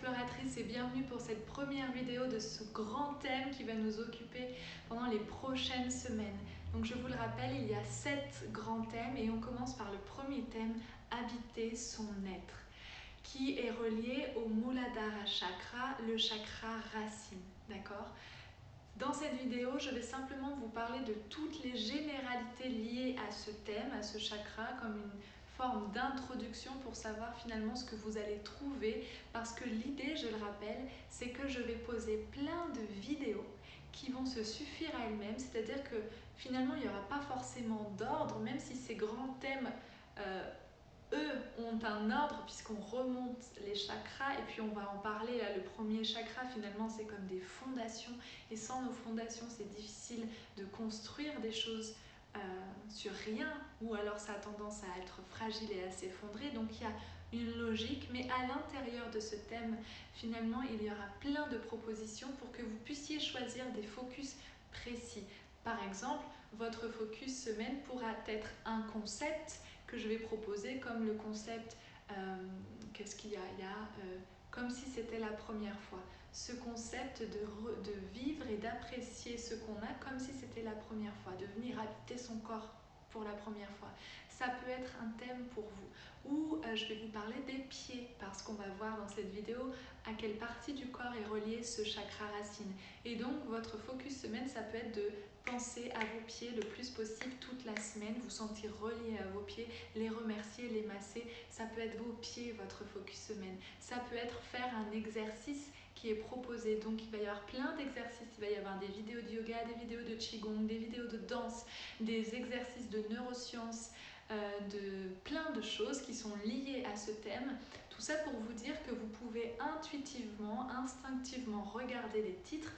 exploratrices et bienvenue pour cette première vidéo de ce grand thème qui va nous occuper pendant les prochaines semaines. Donc je vous le rappelle, il y a 7 grands thèmes et on commence par le premier thème, habiter son être, qui est relié au Muladhara chakra, le chakra racine, d'accord ? Dans cette vidéo, je vais simplement vous parler de toutes les généralités liées à ce thème, à ce chakra, comme une forme d'introduction pour savoir finalement ce que vous allez trouver, parce que l'idée, je le rappelle, c'est que je vais poser plein de vidéos qui vont se suffire à elles-mêmes, c'est-à-dire que finalement il n'y aura pas forcément d'ordre, même si ces grands thèmes eux ont un ordre puisqu'on remonte les chakras et puis on va en parler là. Le premier chakra finalement c'est comme des fondations et sans nos fondations c'est difficile de construire des choses sur rien, ou alors ça a tendance à être fragile et à s'effondrer. Donc il y a une logique, mais à l'intérieur de ce thème finalement il y aura plein de propositions pour que vous puissiez choisir des focus précis. Par exemple, votre focus semaine pourra être un concept que je vais proposer, comme le concept, qu'est-ce qu'il y a ? Il y a comme si c'était la première fois. Ce concept de vivre et d'apprécier ce qu'on a comme si c'était la première fois, de venir habiter son corps pour la première fois. Ça peut être un thème pour vous. Ou je vais vous parler des pieds, parce qu'on va voir dans cette vidéo à quelle partie du corps est relié ce chakra racine. Et donc votre focus semaine, ça peut être de penser à vos pieds le plus possible toute la semaine, vous sentir relié à vos pieds, les remercier, les masser. Ça peut être vos pieds, votre focus semaine. Ça peut être faire un exercice qui est proposé. Donc il va y avoir plein d'exercices, il va y avoir des vidéos de yoga, des vidéos de qigong, des vidéos de danse, des exercices de neurosciences, de plein de choses qui sont liées à ce thème. Tout ça pour vous dire que vous pouvez intuitivement, instinctivement regarder les titres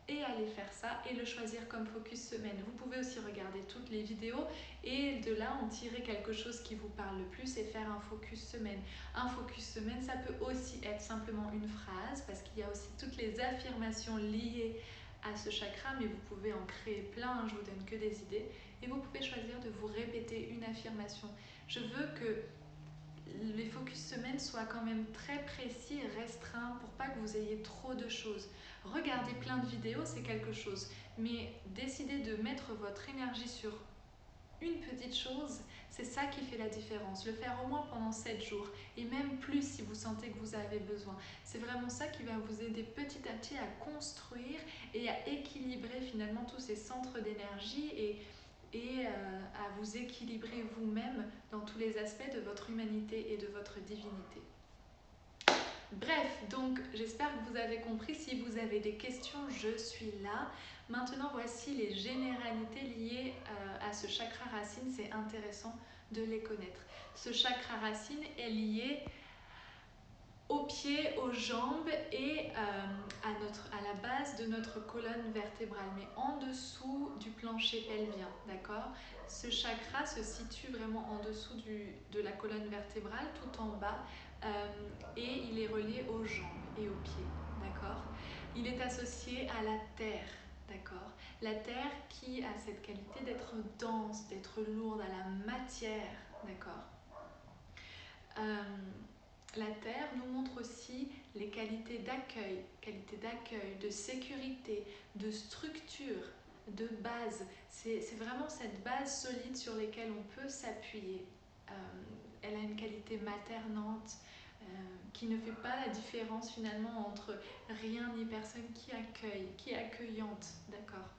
et aller faire ça et le choisir comme focus semaine. Vous pouvez aussi regarder toutes les vidéos et de là en tirer quelque chose qui vous parle le plus et faire un focus semaine. Un focus semaine, ça peut aussi être simplement une phrase, parce qu'il y a aussi toutes les affirmations liées à ce chakra, mais vous pouvez en créer plein, je vous donne que des idées, et vous pouvez choisir de vous répéter une affirmation. Je veux que les focus semaines soient quand même très précis et restreints pour pas que vous ayez trop de choses. Regarder plein de vidéos, c'est quelque chose, mais décider de mettre votre énergie sur une petite chose, c'est ça qui fait la différence. Le faire au moins pendant 7 jours, et même plus si vous sentez que vous avez besoin. C'est vraiment ça qui va vous aider petit à petit à construire et à équilibrer finalement tous ces centres d'énergie et à vous équilibrer vous-même dans tous les aspects de votre humanité et de votre divinité. Bref, donc j'espère que vous avez compris. Si vous avez des questions, je suis là. Maintenant, voici les généralités liées à ce chakra racine. C'est intéressant de les connaître. Ce chakra racine est lié aux pieds, aux jambes et à la base de notre colonne vertébrale, mais en dessous du plancher pelvien, d'accord ? Ce chakra se situe vraiment en dessous de la colonne vertébrale, tout en bas, et il est relié aux jambes et aux pieds, d'accord ? Il est associé à la terre, d'accord ? La terre qui a cette qualité d'être dense, d'être lourde, à la matière, d'accord ? La terre nous montre aussi les qualités d'accueil, de sécurité, de structure, de base. C'est vraiment cette base solide sur laquelle on peut s'appuyer. Elle a une qualité maternante qui ne fait pas la différence finalement entre rien ni personne, qui accueille, qui est accueillante, d'accord ?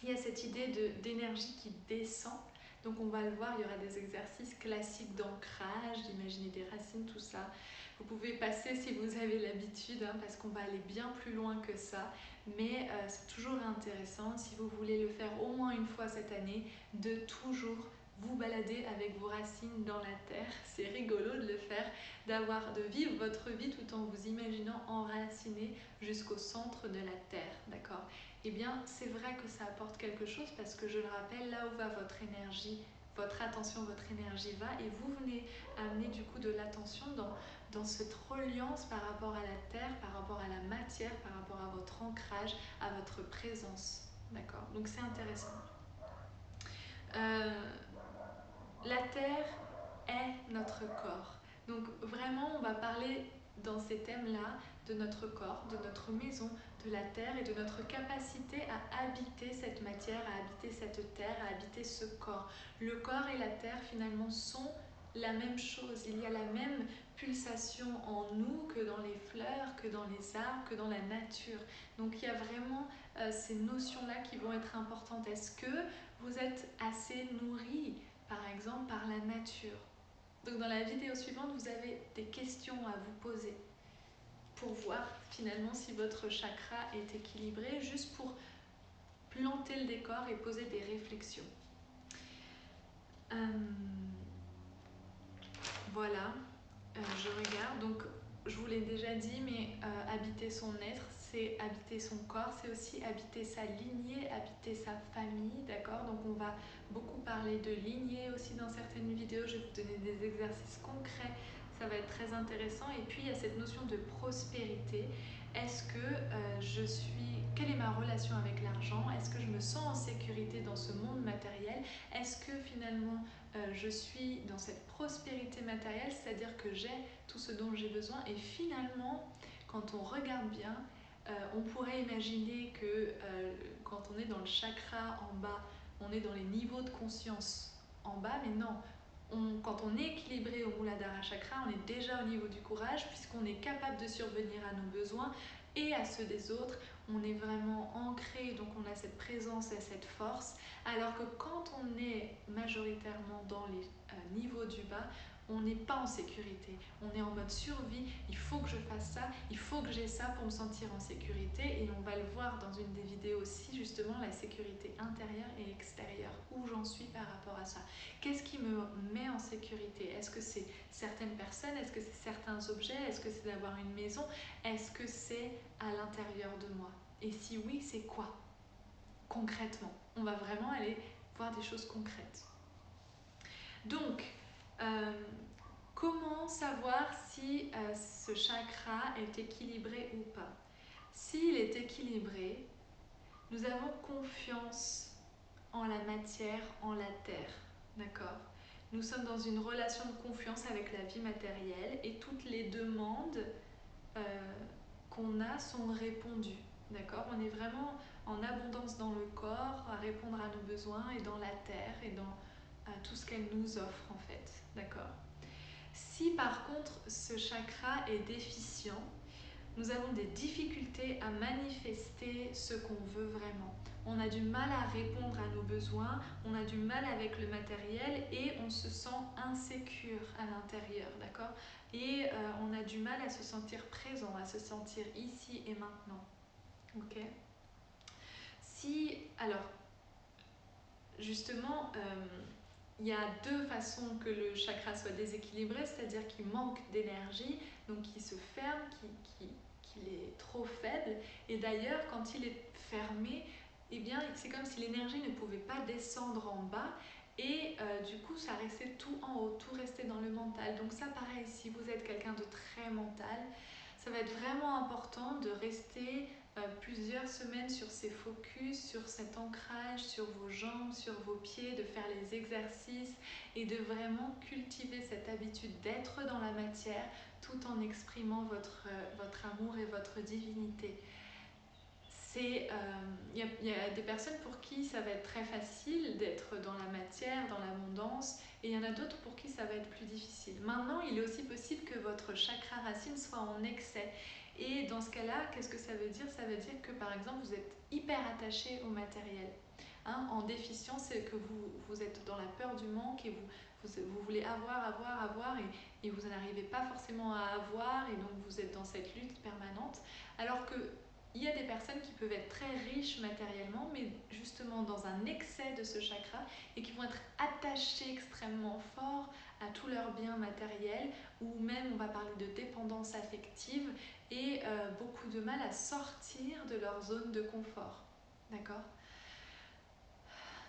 Il y a cette idée d'énergie qui descend. Donc on va le voir, il y aura des exercices classiques d'ancrage, d'imaginer des racines, tout ça. Vous pouvez passer si vous avez l'habitude, parce qu'on va aller bien plus loin que ça. Mais c'est toujours intéressant, si vous voulez le faire au moins une fois cette année, de toujours vous balader avec vos racines dans la terre. C'est rigolo de le faire, de vivre votre vie tout en vous imaginant enraciné jusqu'au centre de la terre, d'accord ? Eh bien, c'est vrai que ça apporte quelque chose, parce que je le rappelle, là où va votre énergie, votre attention, votre énergie va, et vous venez amener du coup de l'attention dans cette reliance par rapport à la terre, par rapport à la matière, par rapport à votre ancrage, à votre présence, d'accord ? Donc c'est intéressant. La terre est notre corps. Donc vraiment, on va parler dans ces thèmes-là de notre corps, de notre maison, de la terre et de notre capacité à habiter cette matière, à habiter cette terre, à habiter ce corps. Le corps et la terre finalement sont la même chose. Il y a la même pulsation en nous que dans les fleurs, que dans les arbres, que dans la nature. Donc il y a vraiment ces notions-là qui vont être importantes. Est-ce que vous êtes assez nourri, par exemple, par la nature? Donc dans la vidéo suivante, vous avez des questions à vous poser pour voir finalement si votre chakra est équilibré, juste pour planter le décor et poser des réflexions. Voilà, je regarde. Donc je vous l'ai déjà dit, mais habiter son être, c'est habiter son corps, c'est aussi habiter sa lignée, habiter sa famille, d'accord? Donc on va beaucoup parler de lignée aussi dans certaines vidéos, je vais vous donner des exercices concrets, ça va être très intéressant. Et puis il y a cette notion de prospérité. Est-ce que quelle est ma relation avec l'argent? Est-ce que je me sens en sécurité dans ce monde matériel? Est-ce que finalement je suis dans cette prospérité matérielle, c'est-à-dire que j'ai tout ce dont j'ai besoin? Et finalement, quand on regarde bien, on pourrait imaginer que quand on est dans le chakra en bas, on est dans les niveaux de conscience en bas, mais non. Quand on est équilibré au Muladhara Chakra, on est déjà au niveau du courage, puisqu'on est capable de survenir à nos besoins et à ceux des autres. On est vraiment ancré, donc on a cette présence et cette force. Alors que quand on est majoritairement dans les niveaux du bas, on n'est pas en sécurité, on est en mode survie, il faut que je fasse ça, il faut que j'ai ça pour me sentir en sécurité. Et on va le voir dans une des vidéos aussi, justement, la sécurité intérieure et extérieure, où j'en suis par rapport à ça. Qu'est-ce qui me met en sécurité? Est-ce que c'est certaines personnes? Est-ce que c'est certains objets? Est-ce que c'est d'avoir une maison? Est-ce que c'est à l'intérieur de moi? Et si oui, c'est quoi? Concrètement, on va vraiment aller voir des choses concrètes. Donc, comment savoir si ce chakra est équilibré ou pas? S'il est équilibré, nous avons confiance en la matière, en la terre, d'accord? Nous sommes dans une relation de confiance avec la vie matérielle et toutes les demandes qu'on a sont répondues, d'accord? On est vraiment en abondance dans le corps, à répondre à nos besoins, et dans la terre et dans tout ce qu'elle nous offre en fait, d'accord? Si par contre ce chakra est déficient, nous avons des difficultés à manifester ce qu'on veut vraiment. On a du mal à répondre à nos besoins, on a du mal avec le matériel et on se sent insécure à l'intérieur, d'accord? Et on a du mal à se sentir présent, à se sentir ici et maintenant, ok? Alors, justement, il y a deux façons que le chakra soit déséquilibré, c'est-à-dire qu'il manque d'énergie, donc qu'il se ferme, qu'il est trop faible. Et d'ailleurs, quand il est fermé, eh bien, c'est comme si l'énergie ne pouvait pas descendre en bas et du coup, ça restait tout en haut, tout restait dans le mental. Donc ça, pareil, si vous êtes quelqu'un de très mental, ça va être vraiment important de rester plusieurs semaines sur ces focus, sur cet ancrage, sur vos jambes, sur vos pieds, de faire les exercices et de vraiment cultiver cette habitude d'être dans la matière tout en exprimant votre amour et votre divinité. Il y a des personnes pour qui ça va être très facile d'être dans la matière, dans l'abondance, et il y en a d'autres pour qui ça va être plus difficile. Maintenant, il est aussi possible que votre chakra racine soit en excès. Et dans ce cas-là, qu'est-ce que ça veut dire? Ça veut dire que par exemple, vous êtes hyper attaché au matériel. En déficience, c'est que vous êtes dans la peur du manque et vous voulez avoir, et vous n'arrivez pas forcément à avoir, et donc vous êtes dans cette lutte permanente. Alors que il y a des personnes qui peuvent être très riches matériellement, mais justement dans un excès de ce chakra et qui vont être attachées extrêmement fort à tous leurs biens matériels, ou même on va parler de dépendance affective et beaucoup de mal à sortir de leur zone de confort. D'accord ?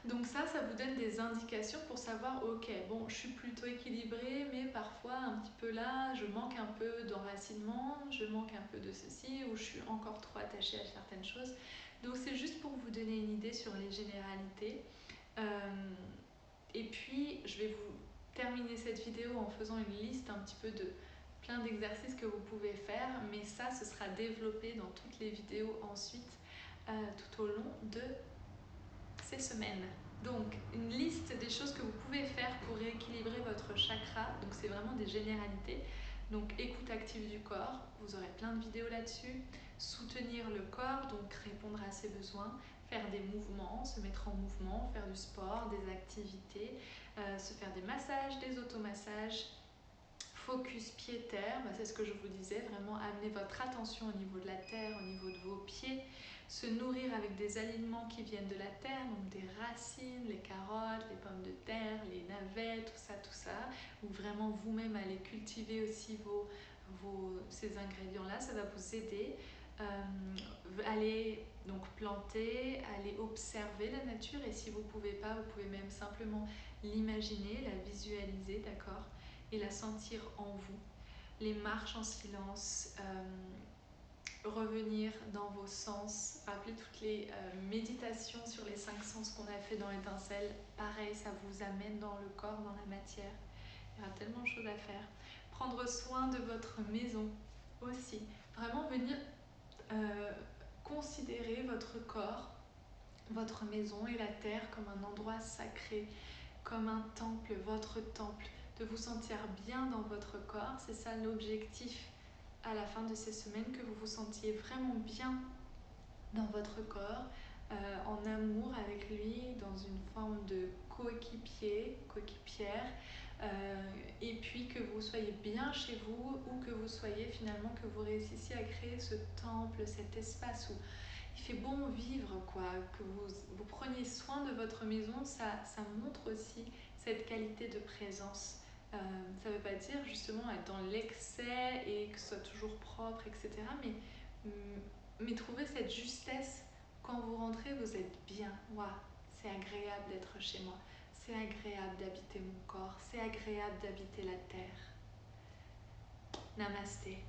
Donc ça vous donne des indications pour savoir, ok, bon, je suis plutôt équilibrée, mais parfois un petit peu là, je manque un peu d'enracinement, je manque un peu de ceci, ou je suis encore trop attachée à certaines choses. Donc c'est juste pour vous donner une idée sur les généralités. Et puis, je vais vous terminer cette vidéo en faisant une liste un petit peu de plein d'exercices que vous pouvez faire, mais ça, ce sera développé dans toutes les vidéos ensuite, tout au long de ces semaines. Donc, une liste des choses que vous pouvez faire pour rééquilibrer votre chakra. Donc, c'est vraiment des généralités. Donc, écoute active du corps, vous aurez plein de vidéos là-dessus. Soutenir le corps, donc répondre à ses besoins. Faire des mouvements, se mettre en mouvement, faire du sport, des activités, se faire des massages, des automassages. Focus pied-terre, c'est ce que je vous disais, vraiment amener votre attention au niveau de la terre, au niveau de vos pieds, se nourrir avec des aliments qui viennent de la terre, donc des racines, les carottes, les pommes de terre, les navets, tout ça, ou vraiment vous-même aller cultiver aussi ces ingrédients-là, ça va vous aider. Allez donc planter, allez observer la nature, et si vous ne pouvez pas, vous pouvez même simplement l'imaginer, la visualiser, d'accord, et la sentir en vous. Les marches en silence, revenir dans vos sens, rappeler toutes les méditations sur les 5 sens qu'on a fait dans l'étincelle, pareil, ça vous amène dans le corps, dans la matière. Il y aura tellement de choses à faire. Prendre soin de votre maison aussi, vraiment venir considérer votre corps, votre maison et la terre comme un endroit sacré, comme un temple, votre temple, de vous sentir bien dans votre corps. C'est ça l'objectif à la fin de ces semaines, que vous vous sentiez vraiment bien dans votre corps, en amour avec lui, dans une forme de coéquipière, et puis que vous soyez bien chez vous, ou que vous soyez finalement, que vous réussissiez à créer ce temple, cet espace où il fait bon vivre, quoi, que vous preniez soin de votre maison. Ça montre aussi cette qualité de présence. Ça ne veut pas dire justement être dans l'excès et que ce soit toujours propre, etc. Mais trouver cette justesse. Quand vous rentrez, vous êtes bien. Waouh, c'est agréable d'être chez moi. C'est agréable d'habiter mon corps. C'est agréable d'habiter la terre. Namasté.